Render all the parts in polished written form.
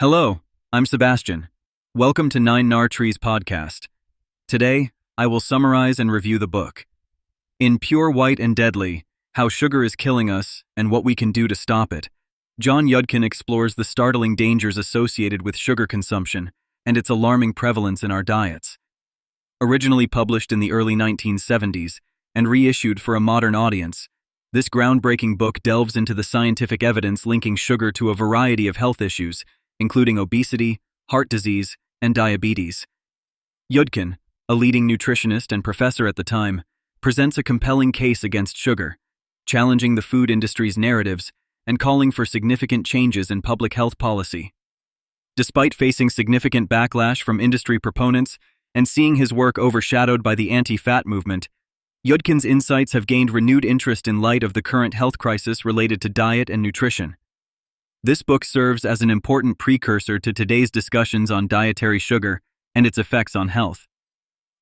Hello, I'm Sebastian. Welcome to Nine Nar Trees podcast. Today, I will summarize and review the book. In Pure White and Deadly, How Sugar is Killing Us and What We Can Do to Stop It, John Yudkin explores the startling dangers associated with sugar consumption and its alarming prevalence in our diets. Originally published in the early 1970s and reissued for a modern audience, this groundbreaking book delves into the scientific evidence linking sugar to a variety of health issues, including obesity, heart disease, and diabetes. Yudkin, a leading nutritionist and professor at the time, presents a compelling case against sugar, challenging the food industry's narratives and calling for significant changes in public health policy. Despite facing significant backlash from industry proponents and seeing his work overshadowed by the anti-fat movement, Yudkin's insights have gained renewed interest in light of the current health crisis related to diet and nutrition. This book serves as an important precursor to today's discussions on dietary sugar and its effects on health.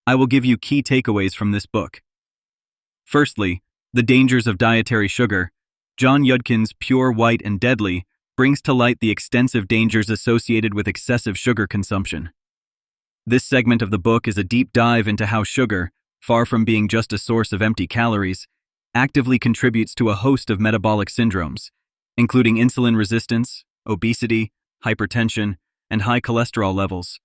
I will give you key takeaways from this book. Firstly, the dangers of dietary sugar. John Yudkin's Pure White and Deadly brings to light the extensive dangers associated with excessive sugar consumption. This segment of the book is a deep dive into how sugar, far from being just a source of empty calories, actively contributes to a host of metabolic syndromes, including insulin resistance, obesity, hypertension, and high cholesterol levels.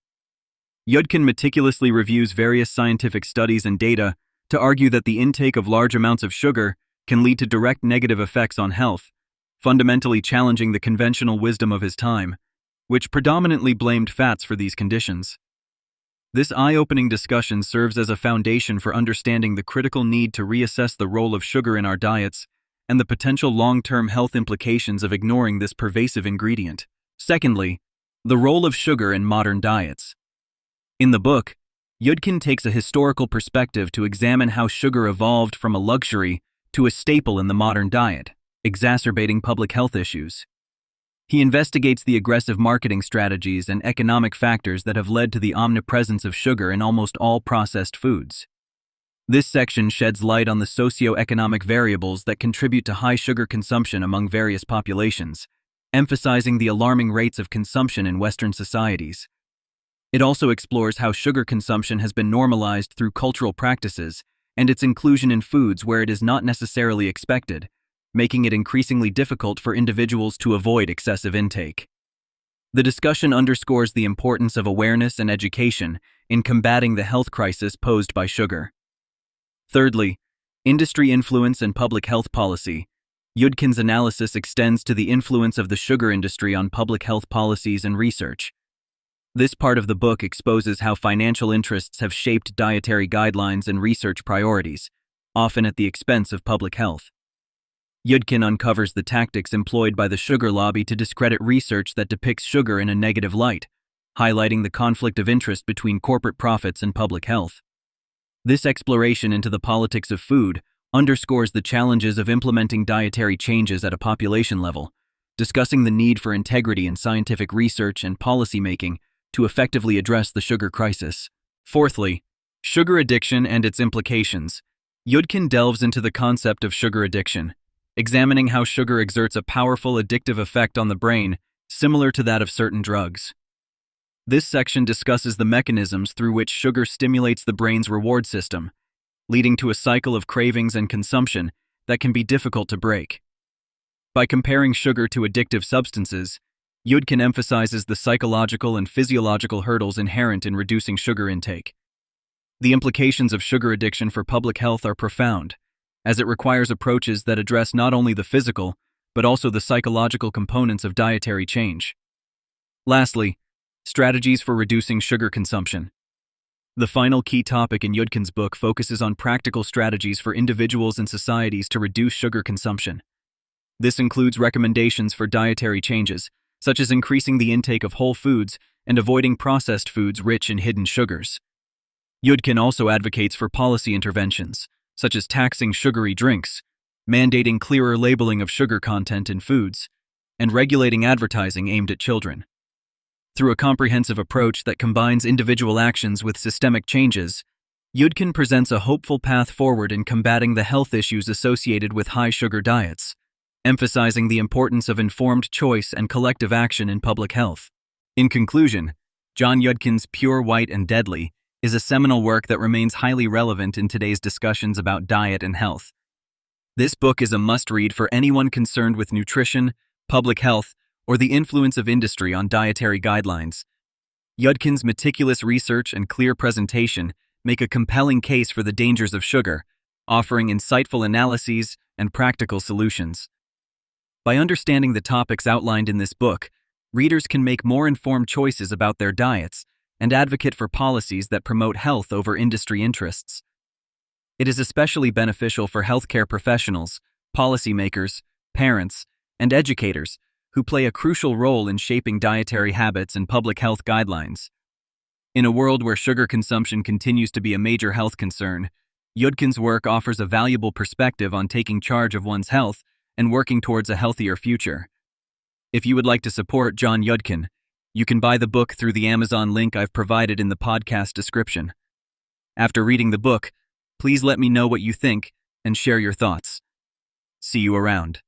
Yudkin meticulously reviews various scientific studies and data to argue that the intake of large amounts of sugar can lead to direct negative effects on health, fundamentally challenging the conventional wisdom of his time, which predominantly blamed fats for these conditions. This eye-opening discussion serves as a foundation for understanding the critical need to reassess the role of sugar in our diets and the potential long-term health implications of ignoring this pervasive ingredient. Secondly, the role of sugar in modern diets. In the book, Yudkin takes a historical perspective to examine how sugar evolved from a luxury to a staple in the modern diet, exacerbating public health issues. He investigates the aggressive marketing strategies and economic factors that have led to the omnipresence of sugar in almost all processed foods. This section sheds light on the socio-economic variables that contribute to high sugar consumption among various populations, emphasizing the alarming rates of consumption in Western societies. It also explores how sugar consumption has been normalized through cultural practices and its inclusion in foods where it is not necessarily expected, making it increasingly difficult for individuals to avoid excessive intake. The discussion underscores the importance of awareness and education in combating the health crisis posed by sugar. Thirdly, industry influence and public health policy. Yudkin's analysis extends to the influence of the sugar industry on public health policies and research. This part of the book exposes how financial interests have shaped dietary guidelines and research priorities, often at the expense of public health. Yudkin uncovers the tactics employed by the sugar lobby to discredit research that depicts sugar in a negative light, highlighting the conflict of interest between corporate profits and public health. This exploration into the politics of food underscores the challenges of implementing dietary changes at a population level, discussing the need for integrity in scientific research and policymaking to effectively address the sugar crisis. Fourthly, sugar addiction and its implications. Yudkin delves into the concept of sugar addiction, examining how sugar exerts a powerful addictive effect on the brain, similar to that of certain drugs. This section discusses the mechanisms through which sugar stimulates the brain's reward system, leading to a cycle of cravings and consumption that can be difficult to break. By comparing sugar to addictive substances, Yudkin emphasizes the psychological and physiological hurdles inherent in reducing sugar intake. The implications of sugar addiction for public health are profound, as it requires approaches that address not only the physical, but also the psychological components of dietary change. Lastly, strategies for reducing sugar consumption. The final key topic in Yudkin's book focuses on practical strategies for individuals and societies to reduce sugar consumption. This includes recommendations for dietary changes, such as increasing the intake of whole foods and avoiding processed foods rich in hidden sugars. Yudkin also advocates for policy interventions, such as taxing sugary drinks, mandating clearer labeling of sugar content in foods, and regulating advertising aimed at children. Through a comprehensive approach that combines individual actions with systemic changes, Yudkin presents a hopeful path forward in combating the health issues associated with high-sugar diets, emphasizing the importance of informed choice and collective action in public health. In conclusion, John Yudkin's Pure, White, and Deadly is a seminal work that remains highly relevant in today's discussions about diet and health. This book is a must-read for anyone concerned with nutrition, public health, or the influence of industry on dietary guidelines. Yudkin's meticulous research and clear presentation make a compelling case for the dangers of sugar, offering insightful analyses and practical solutions. By understanding the topics outlined in this book, readers can make more informed choices about their diets and advocate for policies that promote health over industry interests. It is especially beneficial for healthcare professionals, policymakers, parents, and educators who play a crucial role in shaping dietary habits and public health guidelines. In a world where sugar consumption continues to be a major health concern, Yudkin's work offers a valuable perspective on taking charge of one's health and working towards a healthier future. If you would like to support John Yudkin, you can buy the book through the Amazon link I've provided in the podcast description. After reading the book, please let me know what you think and share your thoughts. See you around.